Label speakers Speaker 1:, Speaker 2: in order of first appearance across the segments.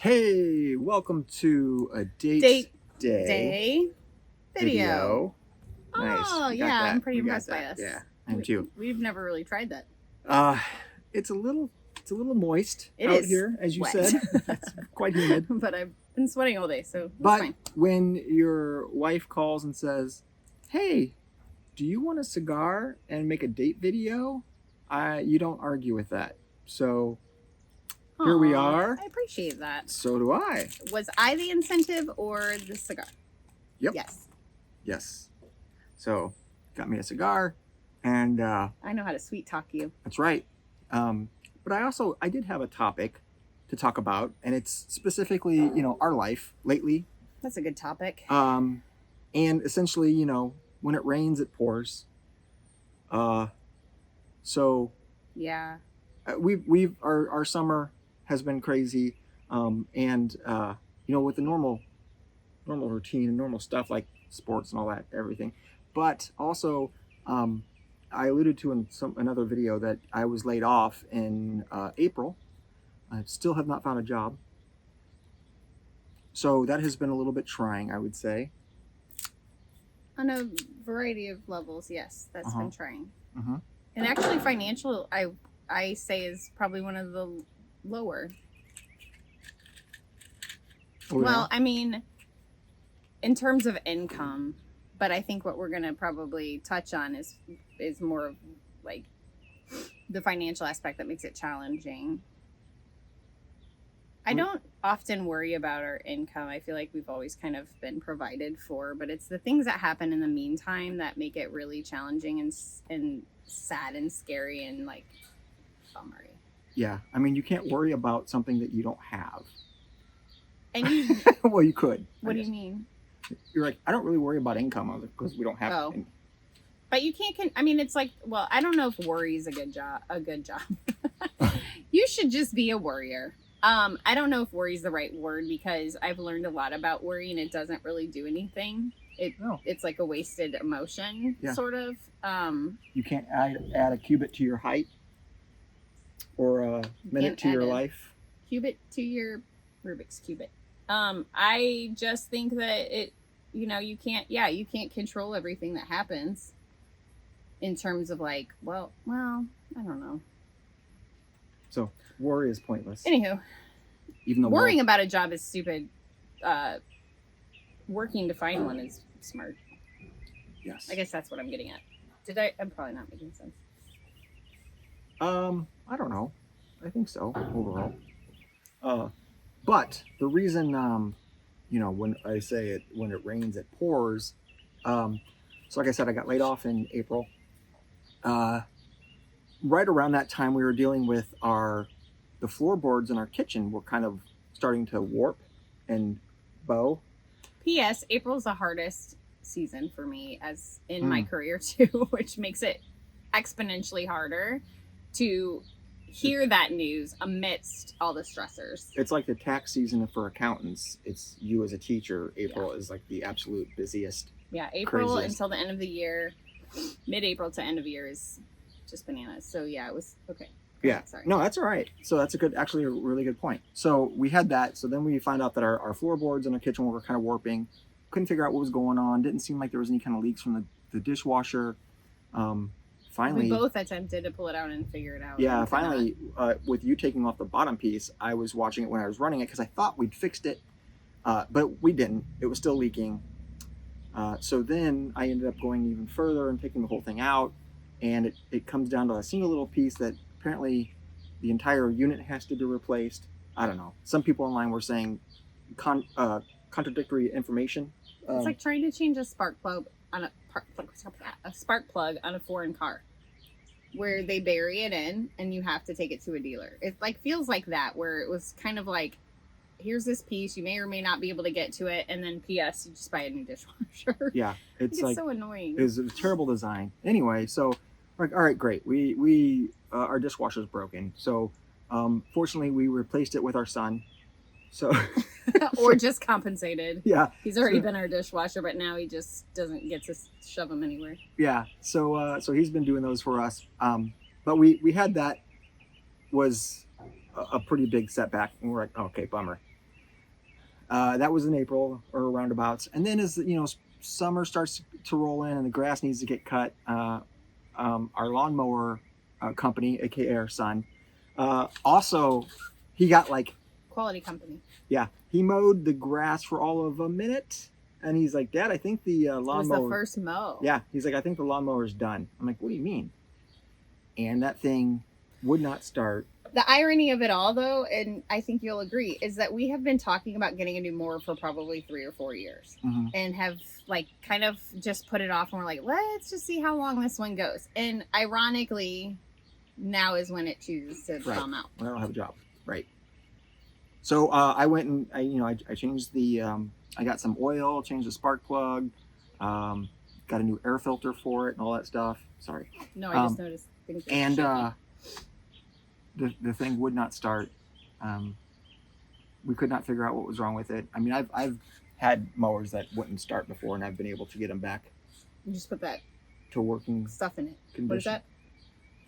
Speaker 1: Hey, welcome to a date
Speaker 2: Day video.
Speaker 1: Nice.
Speaker 2: Oh,
Speaker 1: We got
Speaker 2: yeah, I'm
Speaker 1: that.
Speaker 2: pretty
Speaker 1: We got
Speaker 2: impressed by
Speaker 1: that.
Speaker 2: us.
Speaker 1: Yeah, I'm too.
Speaker 2: We've never really tried that.
Speaker 1: Uh, it's a little moist
Speaker 2: It
Speaker 1: out
Speaker 2: is
Speaker 1: here, as you
Speaker 2: wet.
Speaker 1: said. It's quite humid.
Speaker 2: But I've been sweating all day, so it's
Speaker 1: But
Speaker 2: fine.
Speaker 1: when your wife calls and says, "Hey, do you want a cigar and make a date video?" You don't argue with that. So here we
Speaker 2: Aw,
Speaker 1: are.
Speaker 2: I appreciate that.
Speaker 1: So do I.
Speaker 2: Was I the incentive or the cigar?
Speaker 1: Yep.
Speaker 2: Yes.
Speaker 1: Yes. So got me a cigar, and
Speaker 2: I know how to sweet talk you.
Speaker 1: that's right. But I did have a topic to talk about, and it's specifically, our life lately.
Speaker 2: That's a good topic.
Speaker 1: And essentially, when it rains, it pours. So
Speaker 2: Yeah.
Speaker 1: our summer has been crazy, and with the normal routine and normal stuff like sports and all that, everything. But also, I alluded to in another video that I was laid off in April. I still have not found a job. So that has been a little bit trying, I would say.
Speaker 2: On a variety of levels, yes, that's been trying.
Speaker 1: Mm-hmm.
Speaker 2: And actually, financial, I say, is probably one of the lower.
Speaker 1: Oh,
Speaker 2: Well,
Speaker 1: yeah?
Speaker 2: I mean, in terms of income, but I think what we're going to probably touch on is more of like the financial aspect that makes it challenging. I don't often worry about our income. I feel like we've always kind of been provided for, but it's the things that happen in the meantime that make it really challenging and sad and scary and like bummery.
Speaker 1: Yeah. I mean, you can't worry about something that you don't have.
Speaker 2: And you,
Speaker 1: Well, you could.
Speaker 2: what do you mean?
Speaker 1: You're like, I don't really worry about income because we don't have.
Speaker 2: Oh. But you can't. I mean, it's like, well, I don't know if worry is a good job. You should just be a worrier. I don't know if worry is the right word because I've learned a lot about worry and it doesn't really do anything. It's like a wasted emotion, sort of.
Speaker 1: You can't add a cubit to your height or a minute to your life.
Speaker 2: Cubit to your Rubik's cubit. I just think that you can't control everything that happens in terms of like, well, I don't know.
Speaker 1: So worry is pointless.
Speaker 2: Anywho,
Speaker 1: even though
Speaker 2: worrying about a job is stupid. Working to find one is smart.
Speaker 1: Yes.
Speaker 2: I guess that's what I'm getting at. I'm probably not making sense.
Speaker 1: I don't know. I think so overall. But the reason, when I say when it rains, it pours. So like I said, I got laid off in April. Right around that time, we were dealing with the floorboards in our kitchen were kind of starting to warp and bow.
Speaker 2: P.S. April's the hardest season for me as in my career too, which makes it exponentially harder to hear that news amidst all the stressors.
Speaker 1: It's like the tax season for accountants. It's you as a teacher. April is like the absolute busiest.
Speaker 2: Yeah, April
Speaker 1: craziest.
Speaker 2: Until the end of the year, mid-April to end of the year is just bananas. So yeah, it was okay.
Speaker 1: Yeah,
Speaker 2: sorry.
Speaker 1: No, that's all right. So that's actually a really good point. So we had that. So then we found out that our floorboards in our kitchen were kind of warping. Couldn't figure out what was going on. Didn't seem like there was any kind of leaks from the dishwasher. Finally,
Speaker 2: we both attempted to pull it out and figure it out.
Speaker 1: Yeah, finally, with you taking off the bottom piece, I was watching it when I was running it because I thought we'd fixed it, but we didn't. It was still leaking. So then I ended up going even further and taking the whole thing out, and it comes down to a single little piece that apparently the entire unit has to be replaced. I don't know. Some people online were saying contradictory information.
Speaker 2: It's like trying to change a spark plug on a foreign car, where they bury it in and you have to take it to a dealer. It like feels like that, where it was kind of like, here's this piece, you may or may not be able to get to it, and then P.S. you just buy a new dishwasher.
Speaker 1: Yeah, it's like
Speaker 2: so annoying.
Speaker 1: It's a terrible design. Anyway, so like, all right, great. We our dishwasher's broken, so fortunately we replaced it with our son. So
Speaker 2: or just compensated.
Speaker 1: Yeah,
Speaker 2: he's already been our dishwasher, but now he just doesn't get to shove them anywhere.
Speaker 1: Yeah, so he's been doing those for us. But we had that was a pretty big setback, and we're like, oh, okay, bummer. That was in April or roundabouts. And then as summer starts to roll in and the grass needs to get cut, our lawnmower company, aka our son, also he got like
Speaker 2: Quality company.
Speaker 1: yeah, he mowed the grass for all of a minute, and he's like, Dad, I think the
Speaker 2: It was
Speaker 1: lawnmower.
Speaker 2: the first mow.
Speaker 1: Yeah, he's like, I think the lawnmower's done. I'm like, what do you mean? And that thing would not start.
Speaker 2: The irony of it all, though, and I think you'll agree, is that we have been talking about getting a new mower for probably 3 or 4 years, and have like kind of just put it off. And we're like, let's just see how long this one goes. And ironically, now is when it chooses to come out.
Speaker 1: When I don't have a job, right? So I went and I changed the. I got some oil, changed the spark plug, got a new air filter for it, and all that stuff. Sorry.
Speaker 2: No, I just noticed things.
Speaker 1: And the thing would not start. We could not figure out what was wrong with it. I mean, I've had mowers that wouldn't start before, and I've been able to get them back.
Speaker 2: You just put that
Speaker 1: to working
Speaker 2: stuff in it.
Speaker 1: Condition.
Speaker 2: What is that?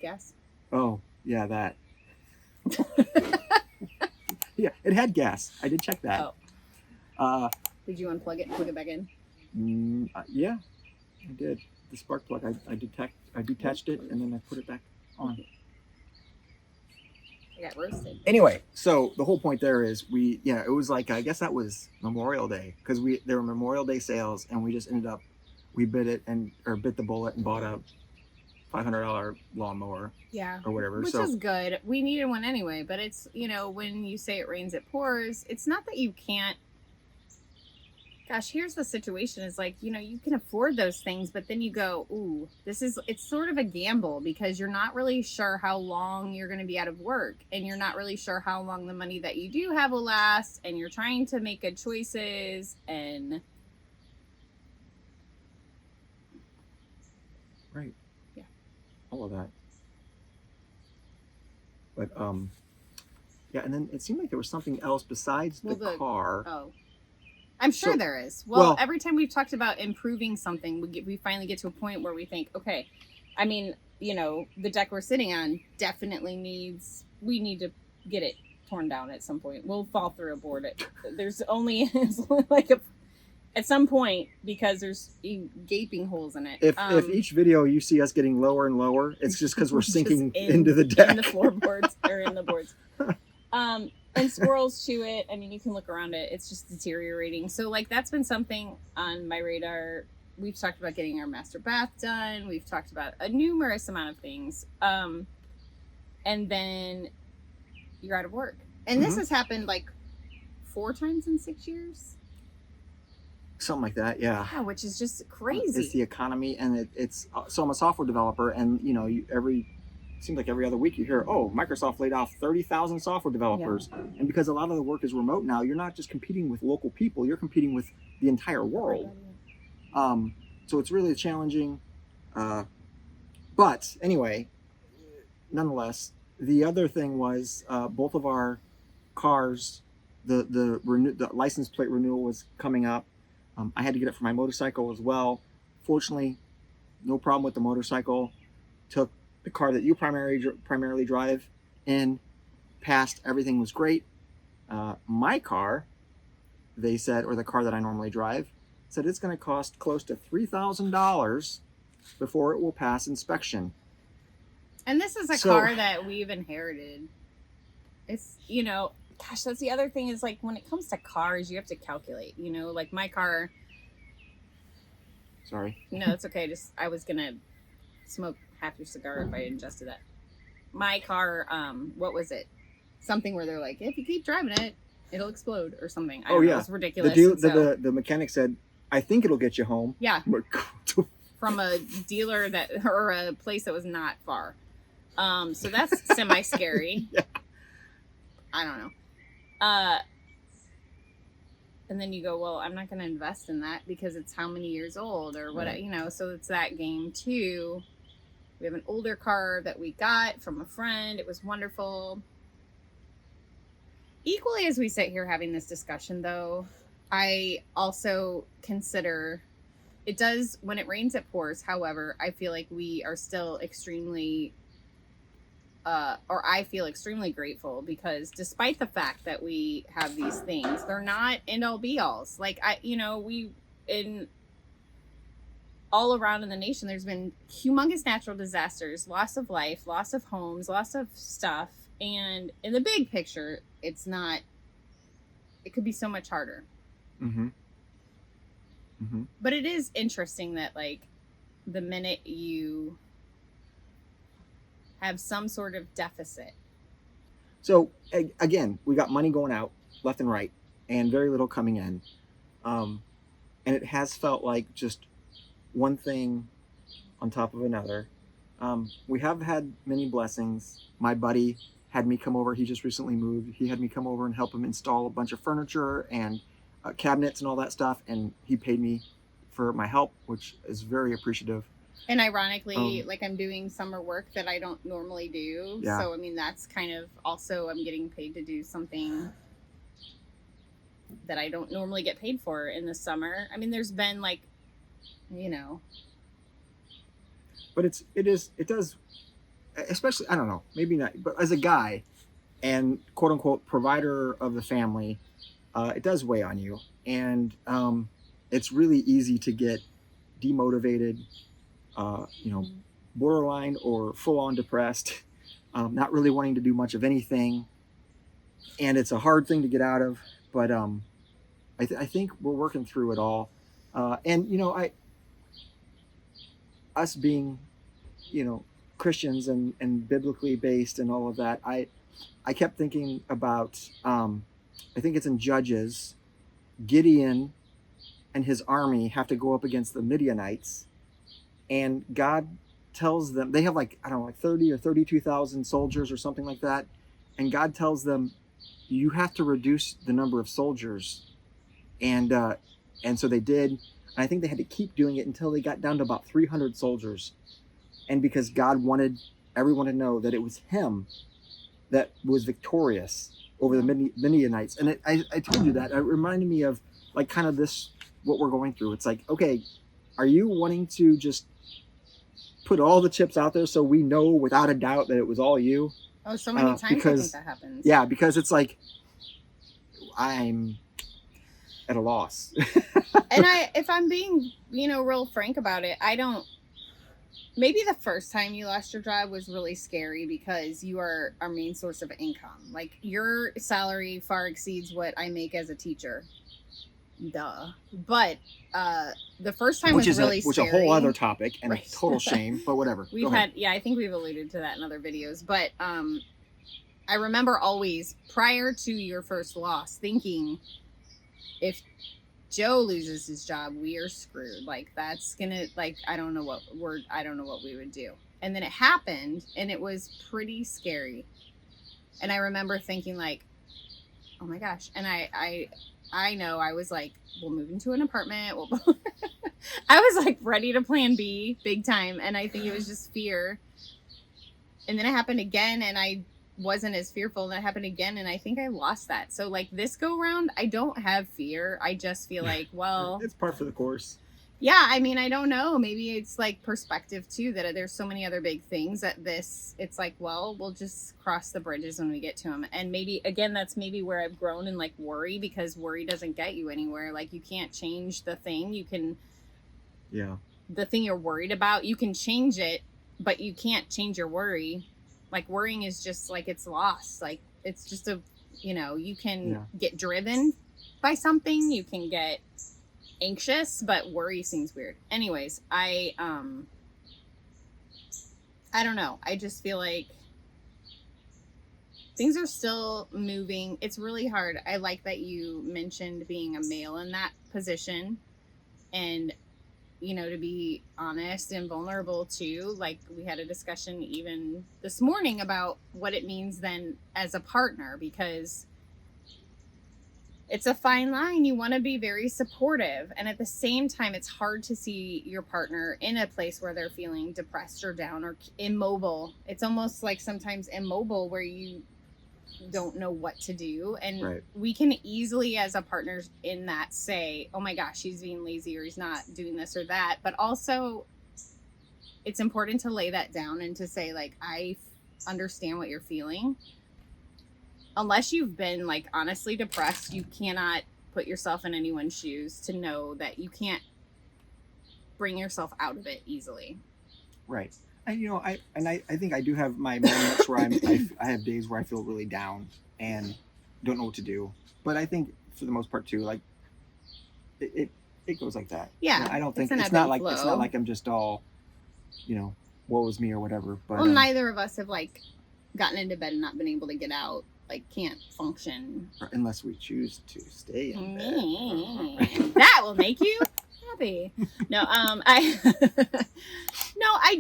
Speaker 2: Gas?
Speaker 1: Oh, yeah, that. Yeah, it had gas. I did check that.
Speaker 2: Oh. Did you unplug it and plug it back in?
Speaker 1: Yeah, I did. The spark plug, I detached it, and then I put it back on.
Speaker 2: I got roasted.
Speaker 1: Anyway, so the whole point there is it was like, I guess that was Memorial Day, because there were Memorial Day sales, and we just ended up, we bit the bullet and bought a $500 lawnmower.
Speaker 2: Yeah.
Speaker 1: Or whatever.
Speaker 2: Which is good. We needed one anyway, but it's, when you say it rains, it pours, it's not that you can't. Gosh, here's the situation is like, you can afford those things, but then you go, ooh, it's sort of a gamble because you're not really sure how long you're going to be out of work, and you're not really sure how long the money that you do have will last, and you're trying to make good choices and.
Speaker 1: Right.
Speaker 2: Yeah.
Speaker 1: All of that. But, yeah, and then it seemed like there was something else besides the car.
Speaker 2: Oh. I'm sure there is. Well, every time we've talked about improving something, we finally get to a point where we think, okay, I mean, the deck we're sitting on definitely we need to get it torn down at some point. We'll fall through a board. There's only like at some point, because there's gaping holes in it.
Speaker 1: If each video you see us getting lower and lower, it's just because we're sinking into the deck.
Speaker 2: In the floorboards or in the boards. And squirrels chew it. I mean, you can look around it. It's just deteriorating. So, that's been something on my radar. We've talked about getting our master bath done. We've talked about a numerous amount of things. And then you're out of work. And this has happened 4 times in 6 years.
Speaker 1: Something like that, yeah.
Speaker 2: Yeah, which is just crazy.
Speaker 1: It's the economy, and it's so I'm a software developer, and seems like every other week you hear, oh, Microsoft laid off 30,000 software developers. Yeah. And because a lot of the work is remote now, you're not just competing with local people, you're competing with the entire world. So it's really challenging. But anyway, nonetheless, the other thing was both of our cars, the license plate renewal was coming up. I had to get it for my motorcycle as well. Fortunately, no problem with the motorcycle. Took the car that you primarily drive in, passed, everything was great. My car, they said, or the car that I normally drive, said it's going to cost close to $3,000 before it will pass inspection.
Speaker 2: And this is a car that we've inherited. It's, gosh, that's the other thing is when it comes to cars, you have to calculate, my car.
Speaker 1: Sorry.
Speaker 2: No, it's okay. I was going to smoke half your cigar if I ingested that. My car, what was it? Something where they're like, if you keep driving it, it'll explode or something. I don't know. It's ridiculous.
Speaker 1: The mechanic said, I think it'll get you home.
Speaker 2: Yeah. From a dealer or a place that was not far. So that's semi-scary. Yeah. I don't know. And then you go, well, I'm not going to invest in that because it's how many years old or what, so it's that game too. We have an older car that we got from a friend. It was wonderful. Equally as we sit here having this discussion, though, I also consider it does, when it rains, it pours. However, I feel like we are still extremely or I feel extremely grateful because despite the fact that we have these things, they're not end all be alls. Like we in all around in the nation, there's been humongous natural disasters, loss of life, loss of homes, loss of stuff. And in the big picture, it's not, it could be so much harder.
Speaker 1: Mm-hmm. Mm-hmm.
Speaker 2: But it is interesting that, like, the minute you have some sort of deficit.
Speaker 1: So, again, we got money going out left and right and very little coming in. And it has felt like just one thing on top of another. We have had many blessings. My buddy had me come over. He just recently moved. He had me come over and help him install a bunch of furniture and cabinets and all that stuff. And he paid me for my help, which is very appreciative.
Speaker 2: And ironically, like, I'm doing summer work that I don't normally do.
Speaker 1: Yeah.
Speaker 2: So, I mean, that's kind of also, I'm getting paid to do something that I don't normally get paid for in the summer. I mean, there's been, like,
Speaker 1: But it does, especially, I don't know, maybe not, but as a guy and quote unquote provider of the family, it does weigh on you. And it's really easy to get demotivated, borderline or full on depressed, not really wanting to do much of anything. And it's a hard thing to get out of, but I think we're working through it all. Us being, Christians and biblically based and all of that, I kept thinking about, I think it's in Judges, Gideon and his army have to go up against the Midianites, and God tells them, they have like 30 or 32,000 soldiers or something like that, and God tells them, you have to reduce the number of soldiers, and so they did. And I think they had to keep doing it until they got down to about 300 soldiers, and because God wanted everyone to know that it was him that was victorious over the Midianites. And I told you that, it reminded me of like kind of this, what we're going through. It's like, okay, are you wanting to just put all the chips out there so we know without a doubt that it was all you?
Speaker 2: Oh, so many times I think that happens.
Speaker 1: Yeah, because it's like, I'm at a loss.
Speaker 2: And if I'm being, real frank about it, maybe the first time you lost your job was really scary because you are our main source of income. Like, your salary far exceeds what I make as a teacher. Duh. But the first time was really scary. Which is a whole
Speaker 1: other topic and right. A total shame, but whatever.
Speaker 2: I think we've alluded to that in other videos. But I remember always, prior to your first loss, thinking, if Joe loses his job, we are screwed. Like, that's gonna, like, I don't know what we would do. And then it happened, and it was pretty scary. And I remember thinking, like, oh my gosh. And I know I was like, we'll move into an apartment. I was like ready to plan B big time. And I think it was just fear. And then it happened again, and I wasn't as fearful. And it happened again, and I think I lost that. So, like, this go round, I don't have fear. I just feel like, well,
Speaker 1: it's par for the course.
Speaker 2: Yeah, I mean, I don't know. Maybe it's like perspective too, that there's so many other big things that it's like, well, we'll just cross the bridges when we get to them. And maybe, again, that's maybe where I've grown in, like, worry, because worry doesn't get you anywhere. Like, you can't change the thing. You can, the thing you're worried about, you can change it, but you can't change your worry. Like, worrying is just like, it's lost. Like, it's just you can get driven by something. You can get anxious, but worry seems weird. Anyways, I don't know. I just feel like things are still moving. It's really hard. I like that you mentioned being a male in that position, and to be honest and vulnerable too. Like, we had a discussion even this morning about what it means then as a partner, because it's a fine line. You want to be very supportive, and at the same time, it's hard to see your partner in a place where they're feeling depressed or down or immobile. It's almost like sometimes immobile, where you don't know what to do. And we can easily, as a partner in that, say, oh my gosh, he's being lazy, or he's not doing this or that. But also, it's important to lay that down and to say, like, I understand what you're feeling. Unless you've been like honestly depressed, you cannot put yourself in anyone's shoes to know that you can't bring yourself out of it easily.
Speaker 1: Right. And you know, I think I do have my moments where I have days where I feel really down and don't know what to do. But I think for the most part too, like it goes like that.
Speaker 2: Yeah.
Speaker 1: You know, I don't think
Speaker 2: an
Speaker 1: it's
Speaker 2: ebb
Speaker 1: not
Speaker 2: and
Speaker 1: like
Speaker 2: flow.
Speaker 1: I'm just all, you know, woe is me or whatever. But
Speaker 2: Well, neither of us have like gotten into bed and not been able to get out, like can't function.
Speaker 1: Unless we choose to stay in bed.
Speaker 2: That will make you happy. No, I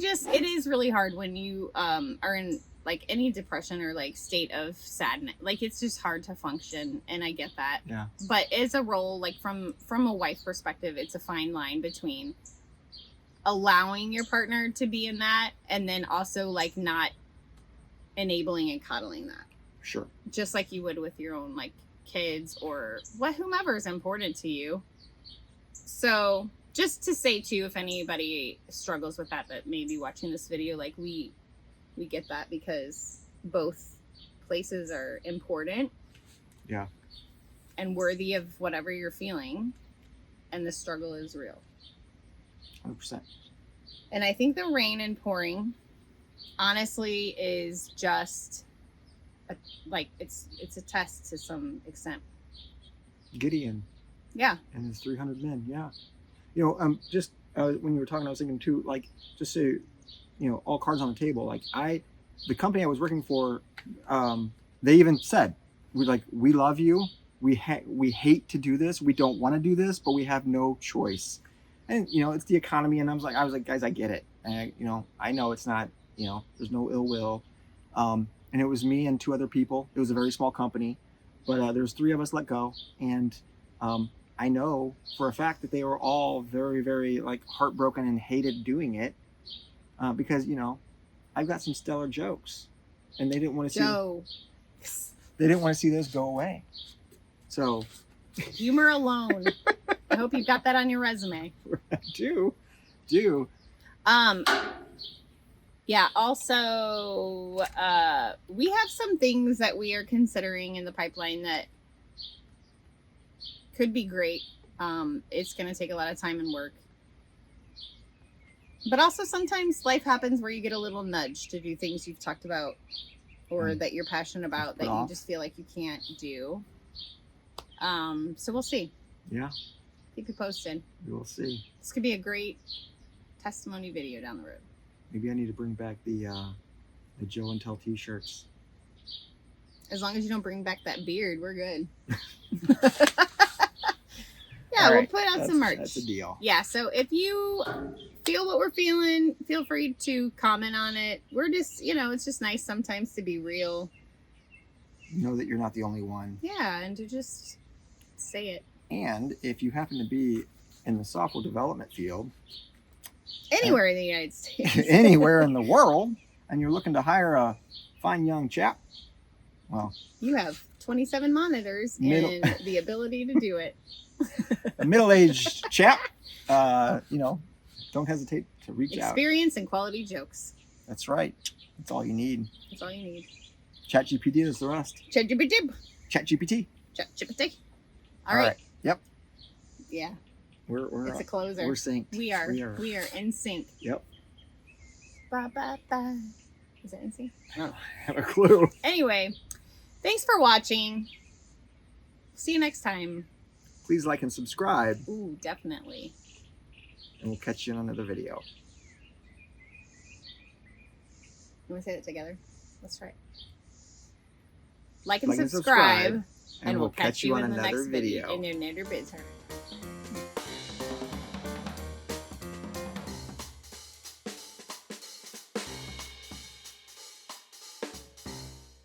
Speaker 2: just, it is really hard when you are in like any depression or like state of sadness. Like it's just hard to function, and I get that.
Speaker 1: Yeah.
Speaker 2: But as a role, like from a wife perspective, it's a fine line between allowing your partner to be in that and then also like not enabling and coddling that.
Speaker 1: Sure.
Speaker 2: Just like you would with your own like kids or whomever is important to you. So just to say too, if anybody struggles with that may be watching this video, like we get that because both places are important.
Speaker 1: Yeah.
Speaker 2: And worthy of whatever you're feeling, and the struggle is real.
Speaker 1: 100%.
Speaker 2: And I think the rain and pouring honestly is just it's a test to some extent.
Speaker 1: Gideon.
Speaker 2: Yeah.
Speaker 1: And his 300 men. Yeah. You know, just when you were talking, I was thinking too, like, just so, you know, all cards on the table. Like the company I was working for, they even said, we love you. We hate to do this. We don't want to do this, but we have no choice. And, you know, it's the economy. And I was like, guys, I get it. And, you know, I know it's not, you know, there's no ill will. And it was me and 2 other people. It was a very small company, but there's 3 of us let go. And I know for a fact that they were all very, very like heartbroken and hated doing it because, you know, I've got some stellar jokes, and they didn't want to see those go away. So
Speaker 2: humor alone. I hope you've got that on your resume.
Speaker 1: do.
Speaker 2: Yeah, also we have some things that we are considering in the pipeline that could be great. It's going to take a lot of time and work. But also sometimes life happens where you get a little nudge to do things you've talked about or that you're passionate about that you just feel like you can't do. So we'll see.
Speaker 1: Yeah.
Speaker 2: Keep you posted.
Speaker 1: We'll see.
Speaker 2: This could be a great testimony video down the road.
Speaker 1: Maybe I need to bring back the Joe and Tell t-shirts.
Speaker 2: As long as you don't bring back that beard, we're good.
Speaker 1: All right.
Speaker 2: We'll put out some merch.
Speaker 1: That's a deal.
Speaker 2: Yeah, so if you feel what we're feeling, feel free to comment on it. We're just, you know, it's just nice sometimes to be real.
Speaker 1: Know that you're not the only one.
Speaker 2: Yeah, and to just say it.
Speaker 1: And if you happen to be in the software development field,
Speaker 2: anywhere in the United States,
Speaker 1: anywhere in the world, and you're looking to hire a fine young chap, well,
Speaker 2: you have 27 monitors and the ability to do it.
Speaker 1: A middle-aged chap, you know, don't hesitate to reach out.
Speaker 2: Experience and quality jokes.
Speaker 1: That's right. That's all you need.
Speaker 2: That's all you need.
Speaker 1: ChatGPT is the rest.
Speaker 2: ChatGPT.
Speaker 1: ChatGPT.
Speaker 2: All right.
Speaker 1: Yep.
Speaker 2: Yeah.
Speaker 1: We're
Speaker 2: it's a closer.
Speaker 1: We're synced.
Speaker 2: We are in sync.
Speaker 1: Yep.
Speaker 2: Ba, ba, ba. Is it in sync?
Speaker 1: I don't have a clue.
Speaker 2: Anyway, thanks for watching. See you next time.
Speaker 1: Please like and subscribe.
Speaker 2: Ooh, definitely.
Speaker 1: And we'll catch you in another video.
Speaker 2: You want to say that together? Let's try it. Like and subscribe. And we'll catch you in the next video. In another video.